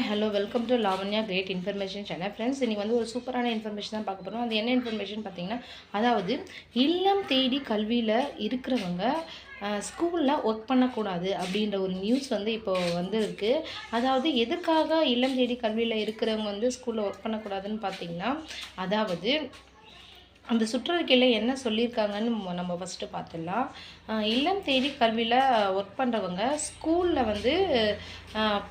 Hello welcome to Lavanya great information channel. Friends, இன்றைக்கி வந்து ஒரு சூப்பரான இன்ஃபர்மேஷன் தான் பார்க்க போகிறோம். அது என்ன இன்ஃபர்மேஷன் பார்த்தீங்கன்னா, அதாவது இல்லம் தேடி கல்வியில் இருக்கிறவங்க ஸ்கூலில் ஒர்க் பண்ணக்கூடாது அப்படின்ற ஒரு நியூஸ் வந்து இப்போது வந்து இருக்குது. அதாவது எதுக்காக இல்லம் தேடி கல்வியில் இருக்கிறவங்க வந்து ஸ்கூலில் ஒர்க் பண்ணக்கூடாதுன்னு பார்த்தீங்கன்னா, அதாவது அந்த சுற்றறிக்கையில் என்ன சொல்லியிருக்காங்கன்னு நம்ம ஃபஸ்ட்டு பார்த்துடலாம். இல்லம் தேடி கல்வியில் ஒர்க் பண்ணுறவங்க ஸ்கூலில் வந்து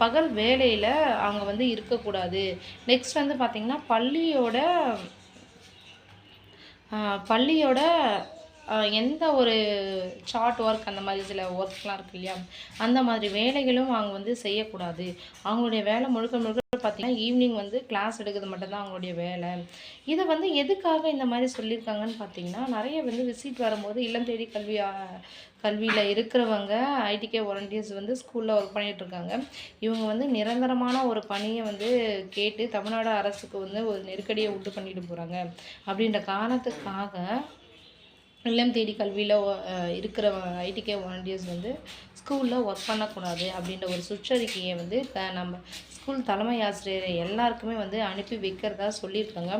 பகல் வேலையில் அவங்க வந்து இருக்கக்கூடாது. நெக்ஸ்ட் வந்து பார்த்திங்கன்னா, பள்ளியோட எந்த ஒரு சார்ட் ஒர்க் அந்த மாதிரி சில ஒர்க்லாம் இருக்கு இல்லையா, அந்த மாதிரி வேலைகளும் அவங்க வந்து செய்யக்கூடாது. அவங்களுடைய வேலை முழுக்க முழுக்க பார்த்திங்கன்னா ஈவினிங் வந்து கிளாஸ் எடுக்கிறது மட்டும்தான் அவங்களுடைய வேலை. இதை வந்து எதுக்காக இந்த மாதிரி சொல்லியிருக்காங்கன்னு பார்த்தீங்கன்னா, நிறைய வந்து விசிட் வரும்போது இல்லம் தேடி கல்வியில் இருக்கிறவங்க ஐடிகே வாலண்டியர்ஸ் வந்து ஸ்கூலில் ஒர்க் பண்ணிகிட்ருக்காங்க. இவங்க வந்து நிரந்தரமான ஒரு பணியை வந்து கேட்டு தமிழ்நாடு அரசுக்கு வந்து ஒரு நெருக்கடியை உண்டு பண்ணிட்டு போகிறாங்க. அப்படின்ற காரணத்துக்காக இல்லம் தேடி கல்வியில் இருக்கிற ஐடிகே வாலண்டியர்ஸ் வந்து ஸ்கூலில் ஒர்க் பண்ணக்கூடாது அப்படின்ற ஒரு சுற்றறிக்கையை வந்து நம்ம ஸ்கூல் தலைமை ஆசிரியர் எல்லாருக்குமே வந்து அனுப்பி வைக்கிறதா சொல்லியிருக்காங்க.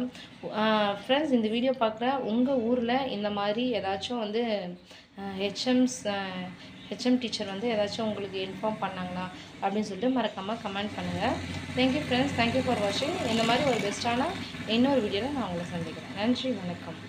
ஃப்ரெண்ட்ஸ், இந்த வீடியோ பார்க்குற உங்கள் ஊரில் இந்த மாதிரி ஏதாச்சும் வந்து ஹெச்எம் டீச்சர் வந்து ஏதாச்சும் உங்களுக்கு இன்ஃபார்ம் பண்ணாங்களா அப்படின்னு சொல்லிட்டு மறக்காமல் கமெண்ட் பண்ணுங்கள். தேங்க்யூ ஃப்ரெண்ட்ஸ், தேங்க்யூ ஃபார் வாட்சிங். இந்த மாதிரி ஒரு பெஸ்ட்டான இன்னொரு வீடியோவில் நான் உங்களை சந்திக்கிறேன். நன்றி, வணக்கம்.